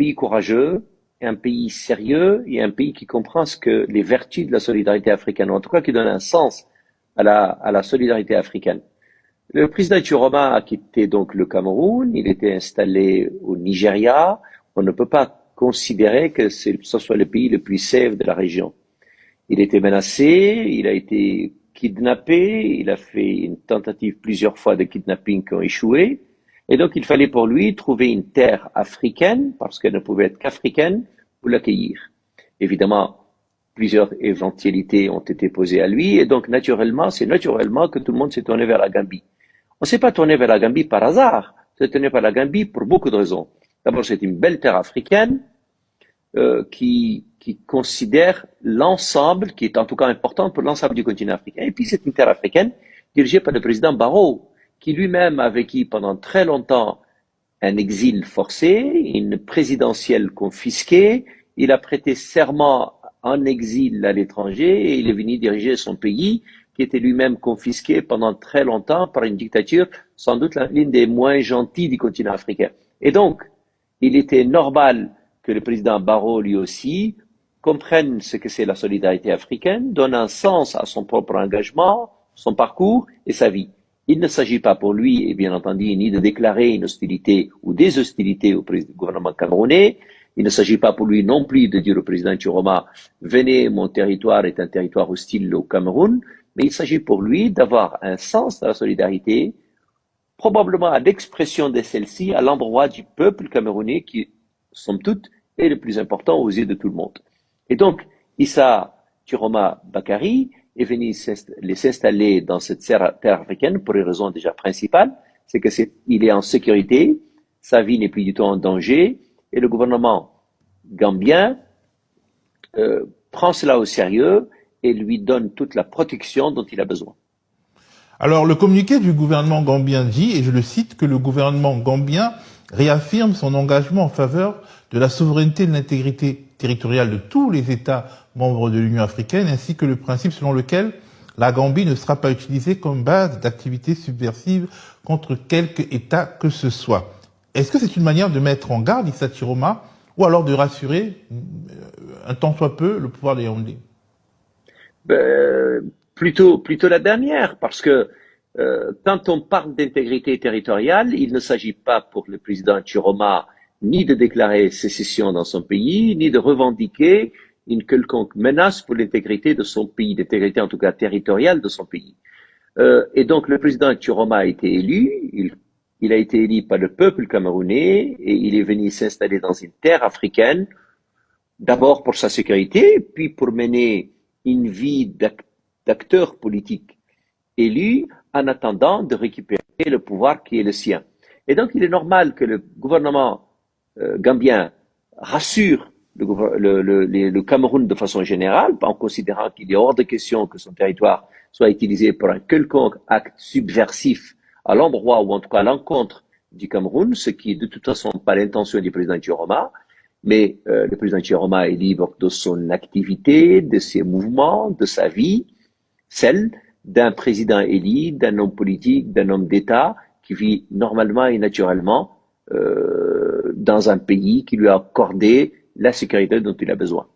pays courageux, un pays sérieux et un pays qui comprend ce que les vertus de la solidarité africaine, ou en tout cas qui donne un sens à la solidarité africaine. Le président Chiroma a quitté donc le Cameroun, il était installé au Nigeria. On ne peut pas considérer que ce soit le pays le plus safe de la région. Il était menacé, il a été kidnappé, il a fait une tentative plusieurs fois de kidnapping qui ont échoué. Et donc, il fallait pour lui trouver une terre africaine, parce qu'elle ne pouvait être qu'africaine, pour l'accueillir. Évidemment, plusieurs éventualités ont été posées à lui, et donc c'est naturellement que tout le monde s'est tourné vers la Gambie. On ne s'est pas tourné vers la Gambie par hasard, on s'est tourné vers la Gambie pour beaucoup de raisons. D'abord, c'est une belle terre africaine, qui considère l'ensemble, qui est en tout cas important pour l'ensemble du continent africain. Et puis c'est une terre africaine dirigée par le président Barrow, qui lui-même a vécu pendant très longtemps un exil forcé, une présidentielle confisquée. Il a prêté serment en exil à l'étranger et il est venu diriger son pays, qui était lui-même confisqué pendant très longtemps par une dictature, sans doute l'une des moins gentilles du continent africain. Et donc, il était normal que le président Barrow, lui aussi, comprenne ce que c'est la solidarité africaine, donne un sens à son propre engagement, son parcours et sa vie. Il ne s'agit pas pour lui, et bien entendu, ni de déclarer une hostilité ou des hostilités au gouvernement camerounais. Il ne s'agit pas pour lui non plus de dire au président Chiroma, venez, mon territoire est un territoire hostile au Cameroun, mais il s'agit pour lui d'avoir un sens de la solidarité, probablement à l'expression de celle-ci à l'endroit du peuple camerounais qui, somme toute, est le plus important aux yeux de tout le monde. Et donc, Issa Chiroma Bakary est venu s'installer dans cette terre africaine pour une raison déjà principale, c'est il est en sécurité, sa vie n'est plus du tout en danger, et le gouvernement gambien prend cela au sérieux et lui donne toute la protection dont il a besoin. Alors, le communiqué du gouvernement gambien dit, et je le cite, que le gouvernement gambien réaffirme son engagement en faveur de la souveraineté et de l'intégrité territoriale de tous les États membres de l'Union africaine, ainsi que le principe selon lequel la Gambie ne sera pas utilisée comme base d'activités subversives contre quelque État que ce soit. Est-ce que c'est une manière de mettre en garde Issa Chiroma, ou alors de rassurer un tant soit peu le pouvoir des Yaoundé? Plutôt la dernière, parce que quand on parle d'intégrité territoriale, il ne s'agit pas pour le président Chiroma ni de déclarer sécession dans son pays, ni de revendiquer une quelconque menace pour l'intégrité de son pays, l'intégrité en tout cas territoriale de son pays. Et donc le président Chiroma a été élu, il a été élu par le peuple camerounais et il est venu s'installer dans une terre africaine, d'abord pour sa sécurité, puis pour mener une vie d'acteur politique élu en attendant de récupérer le pouvoir qui est le sien. Et donc il est normal que le gouvernement gambien rassure le Cameroun de façon générale, en considérant qu'il est hors de question que son territoire soit utilisé pour un quelconque acte subversif à l'endroit ou en tout cas à l'encontre du Cameroun, ce qui est de toute façon pas l'intention du président Chiroma. Mais le président Chiroma est libre de son activité, de ses mouvements, de sa vie, celle d'un président élu, d'un homme politique, d'un homme d'État qui vit normalement et naturellement dans un pays qui lui a accordé la sécurité dont il a besoin.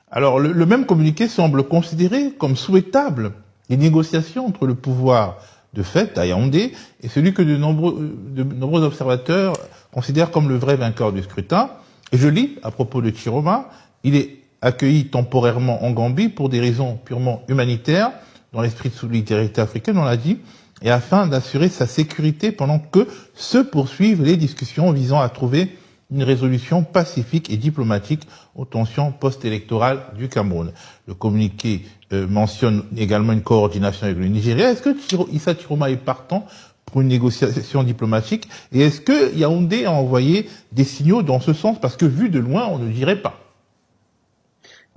Alors, le même communiqué semble considérer comme souhaitable les négociations entre le pouvoir de fait à Yaoundé et celui que de nombreux observateurs considèrent comme le vrai vainqueur du scrutin. Et je lis, à propos de Chiroma, il est accueilli temporairement en Gambie pour des raisons purement humanitaires, dans l'esprit de solidarité africaine, on l'a dit, et afin d'assurer sa sécurité pendant que se poursuivent les discussions visant à trouver une résolution pacifique et diplomatique aux tensions post-électorales du Cameroun. Le communiqué mentionne également une coordination avec le Nigeria. Est-ce que Issa Chiroma est partant pour une négociation diplomatique? Et est-ce que Yaoundé a envoyé des signaux dans ce sens? Parce que vu de loin, on ne dirait pas.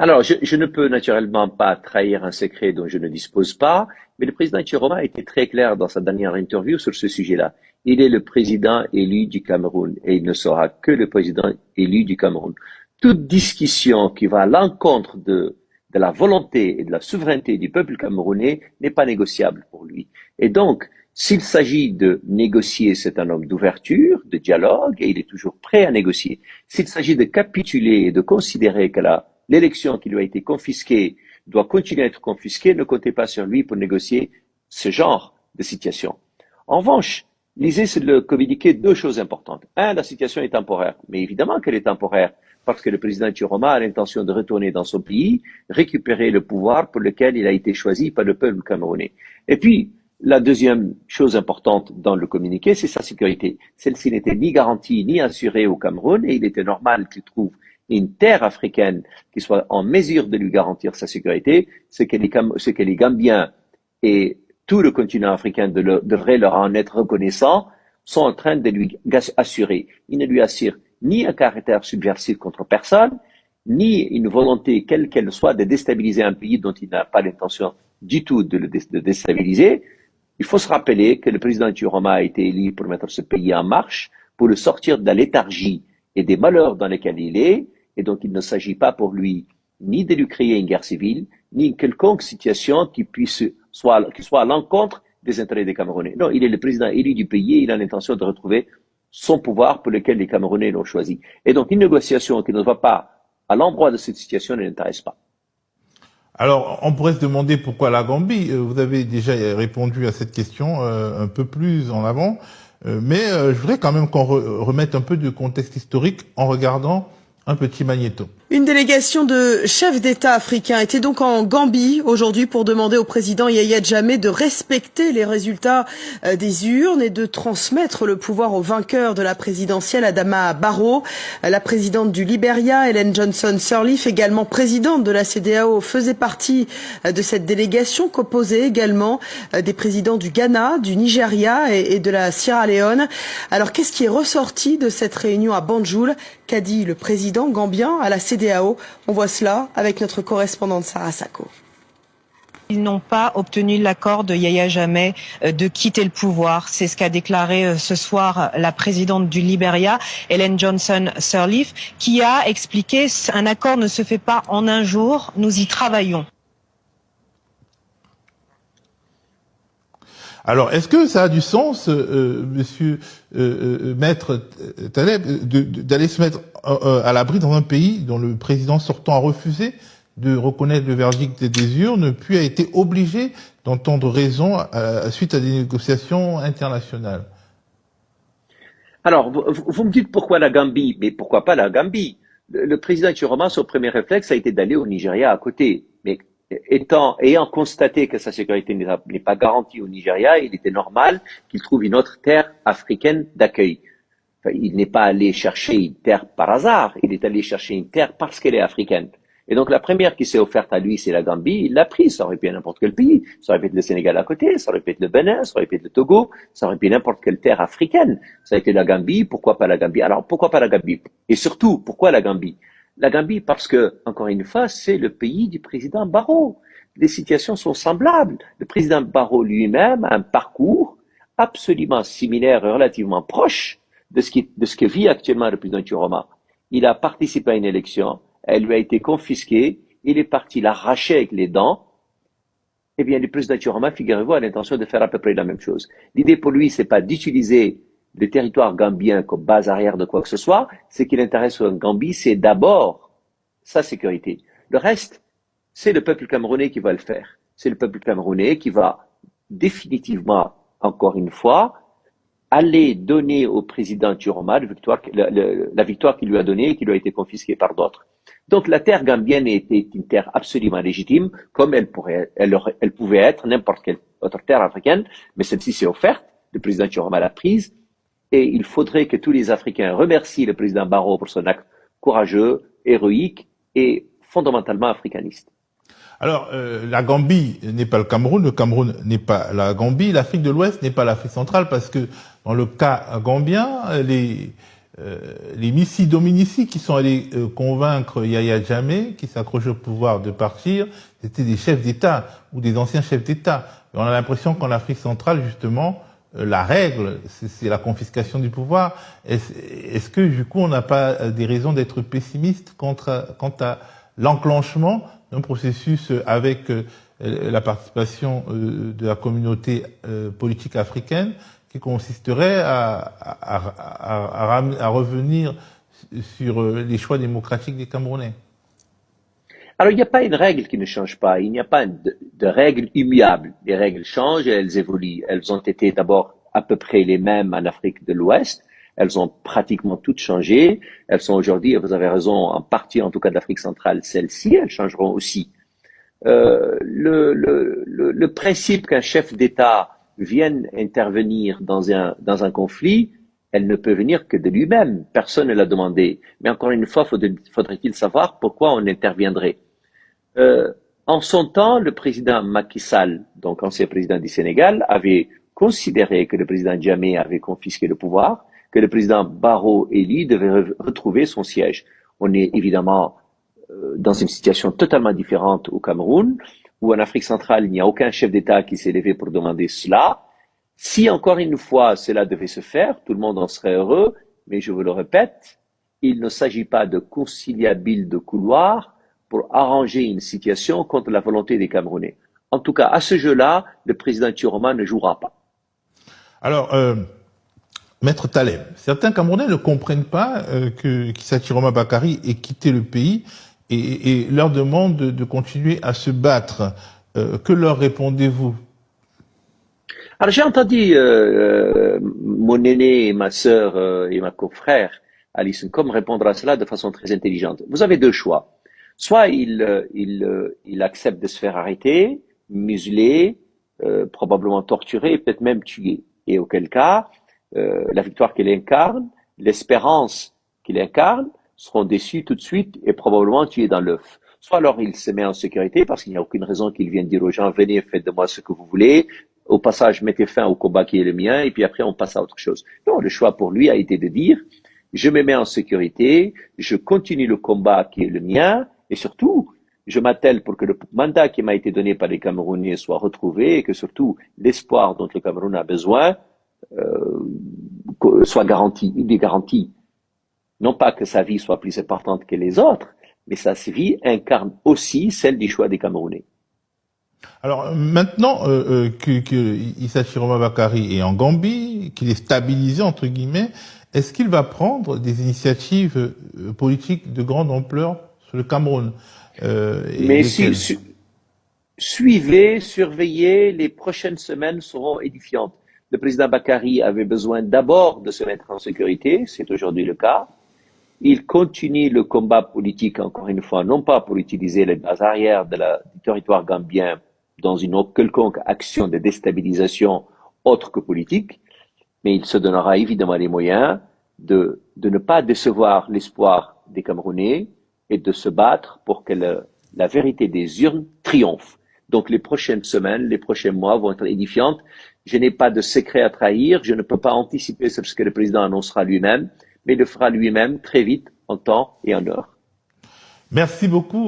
Alors, je ne peux naturellement pas trahir un secret dont je ne dispose pas, mais le président Chiroma a été très clair dans sa dernière interview sur ce sujet-là. Il est le président élu du Cameroun et il ne sera que le président élu du Cameroun. Toute discussion qui va à l'encontre de la volonté et de la souveraineté du peuple camerounais n'est pas négociable pour lui. Et donc, S'il s'agit de négocier, c'est un homme d'ouverture, de dialogue, et il est toujours prêt à négocier. S'il s'agit de capituler et de considérer que l'élection qui lui a été confisquée doit continuer à être confisquée, ne comptez pas sur lui pour négocier ce genre de situation. En revanche, lisez sur le communiqué deux choses importantes. Un, la situation est temporaire, mais évidemment qu'elle est temporaire, parce que le président Chiroma a l'intention de retourner dans son pays, récupérer le pouvoir pour lequel il a été choisi par le peuple camerounais. Et puis, la deuxième chose importante dans le communiqué, c'est sa sécurité. Celle-ci n'était ni garantie ni assurée au Cameroun, et il était normal qu'il trouve une terre africaine qui soit en mesure de lui garantir sa sécurité, ce que les Gambiens et tout le continent africain devrait leur en être reconnaissant, sont en train de lui assurer. Il ne lui assure ni un caractère subversif contre personne, ni une volonté, quelle qu'elle soit, de déstabiliser un pays dont il n'a pas l'intention du tout de déstabiliser. Il faut se rappeler que le président Chiroma a été élu pour mettre ce pays en marche, pour le sortir de la léthargie et des malheurs dans lesquels il est, et donc il ne s'agit pas pour lui ni de lui créer une guerre civile, ni une quelconque situation qui soit à l'encontre des intérêts des Camerounais. Non, il est le président élu du pays et il a l'intention de retrouver son pouvoir pour lequel les Camerounais l'ont choisi. Et donc une négociation qui ne va pas à l'endroit de cette situation ne l'intéresse pas. Alors, on pourrait se demander pourquoi la Gambie. Vous avez déjà répondu à cette question un peu plus en avant, mais je voudrais quand même qu'on remette un peu de contexte historique en regardant un petit magnéto. Une délégation de chefs d'État africains était donc en Gambie aujourd'hui pour demander au président Yahya Jammeh de respecter les résultats des urnes et de transmettre le pouvoir au vainqueur de la présidentielle, Adama Barrow. La présidente du Liberia, Ellen Johnson Sirleaf, également présidente de la CEDEAO, faisait partie de cette délégation, composée également des présidents du Ghana, du Nigeria et de la Sierra Leone. Alors qu'est-ce qui est ressorti de cette réunion à Banjul? Qu'a dit le président gambien à la CEDEAO? On voit cela avec notre correspondante Sarah Sako. Ils n'ont pas obtenu l'accord de Yahya Jammeh de quitter le pouvoir. C'est ce qu'a déclaré ce soir la présidente du Liberia, Ellen Johnson Sirleaf, qui a expliqué un accord ne se fait pas en un jour, nous y travaillons. Alors, est-ce que ça a du sens, monsieur Maître Taleb, d'aller se mettre à l'abri dans un pays dont le président sortant a refusé de reconnaître le verdict des urnes, puis a été obligé d'entendre raison suite à des négociations internationales? Alors, vous me dites pourquoi la Gambie, mais pourquoi pas la Gambie? Le président Chiroma, son premier réflexe a été d'aller au Nigeria à côté, mais ayant constaté que sa sécurité n'est pas garantie au Nigeria, il était normal qu'il trouve une autre terre africaine d'accueil. Enfin, il n'est pas allé chercher une terre par hasard, il est allé chercher une terre parce qu'elle est africaine. Et donc la première qui s'est offerte à lui, c'est la Gambie, il l'a prise, ça aurait pu être n'importe quel pays, ça aurait pu être le Sénégal à côté, ça aurait pu être le Bénin, ça aurait pu être le Togo, ça aurait pu être n'importe quelle terre africaine. Ça a été la Gambie, pourquoi pas la Gambie? Alors pourquoi pas la Gambie? Et surtout, pourquoi la Gambie? La Gambie, parce que, encore une fois, c'est le pays du président Barrow. Les situations sont semblables. Le président Barrow lui-même a un parcours absolument similaire et relativement proche de ce que vit actuellement le président Chiroma. Il a participé à une élection, elle lui a été confisquée, il est parti l'arracher avec les dents. Eh bien, le président Chiroma, figurez-vous, a l'intention de faire à peu près la même chose. L'idée pour lui, c'est pas d'utiliser le territoire gambien comme base arrière de quoi que ce soit. Ce qui l'intéresse en Gambie, c'est d'abord sa sécurité. Le reste, c'est le peuple camerounais qui va le faire. C'est le peuple camerounais qui va définitivement, encore une fois, aller donner au président Chiroma la victoire qu'il lui a donnée et qui lui a été confisquée par d'autres. Donc la terre gambienne était une terre absolument légitime, comme elle pouvait être n'importe quelle autre terre africaine, mais celle-ci s'est offerte, le président Chiroma l'a prise, et il faudrait que tous les Africains remercient le président Barrow pour son acte courageux, héroïque et fondamentalement africaniste. Alors, la Gambie n'est pas le Cameroun n'est pas la Gambie, l'Afrique de l'Ouest n'est pas l'Afrique centrale, parce que dans le cas gambien, les Missi Dominici qui sont allés convaincre Yahya Jammeh, qui s'accroche au pouvoir, de partir, c'était des chefs d'État ou des anciens chefs d'État. Et on a l'impression qu'en Afrique centrale, justement, la règle, c'est la confiscation du pouvoir. Est-ce que, du coup, on n'a pas des raisons d'être pessimiste quant à l'enclenchement d'un processus avec la participation de la communauté politique africaine, qui consisterait à revenir sur les choix démocratiques des Camerounais. Alors, il n'y a pas une règle qui ne change pas. Il n'y a pas de règle immuable. Les règles changent et elles évoluent. Elles ont été d'abord à peu près les mêmes en Afrique de l'Ouest. Elles ont pratiquement toutes changé. Elles sont aujourd'hui, vous avez raison, en partie en tout cas d'Afrique centrale, celles-ci, elles changeront aussi. Le principe qu'un chef d'État vienne intervenir dans un conflit, elle ne peut venir que de lui-même. Personne ne l'a demandé. Mais encore une fois, faudrait-il savoir pourquoi on interviendrait. En son temps, le président Macky Sall, donc ancien président du Sénégal, avait considéré que le président Jammeh avait confisqué le pouvoir, que le président Barrow élu devait retrouver son siège. On est évidemment dans une situation totalement différente au Cameroun, où en Afrique centrale, il n'y a aucun chef d'État qui s'est levé pour demander cela. Si encore une fois cela devait se faire, tout le monde en serait heureux, mais je vous le répète, il ne s'agit pas de conciliabule de couloir pour arranger une situation contre la volonté des Camerounais. En tout cas, à ce jeu-là, le président Tchiroma ne jouera pas. Alors, Maître Taleb, certains Camerounais ne comprennent pas qu'Issa Tchiroma Bakary ait quitté le pays et leur demande de continuer à se battre. Que leur répondez-vous? Alors j'ai entendu mon aîné, ma sœur et ma confrère Alice Nkom répondre à cela de façon très intelligente. Vous avez deux choix. Soit il accepte de se faire arrêter, museler, probablement torturer, peut-être même tuer. Et auquel cas, la victoire qu'il incarne, l'espérance qu'il incarne, seront déçus tout de suite et probablement tués dans l'œuf. Soit alors il se met en sécurité parce qu'il n'y a aucune raison qu'il vienne dire aux gens, venez, faites de moi ce que vous voulez. Au passage, mettez fin au combat qui est le mien et puis après on passe à autre chose. Non, le choix pour lui a été de dire, je me mets en sécurité, je continue le combat qui est le mien et surtout, je m'attelle pour que le mandat qui m'a été donné par les Camerounais soit retrouvé et que surtout l'espoir dont le Cameroun a besoin soit garanti. Il est garanti. Non pas que sa vie soit plus importante que les autres, mais sa vie incarne aussi celle du choix des Camerounais. Alors maintenant que Issa Tchiroma Bakary est en Gambie, qu'il est stabilisé entre guillemets, est-ce qu'il va prendre des initiatives politiques de grande ampleur sur le Cameroun Mais suivez, surveillez, les prochaines semaines seront édifiantes. Le président Bakary avait besoin d'abord de se mettre en sécurité, c'est aujourd'hui le cas. Il continue le combat politique, encore une fois, non pas pour utiliser les bases arrières du territoire gambien dans une quelconque action de déstabilisation autre que politique, mais il se donnera évidemment les moyens de ne pas décevoir l'espoir des Camerounais et de se battre pour que la vérité des urnes triomphe. Donc les prochaines semaines, les prochains mois vont être édifiantes. Je n'ai pas de secret à trahir, je ne peux pas anticiper ce que le président annoncera lui-même, mais il le fera lui-même très vite, en temps et en heure. Merci beaucoup.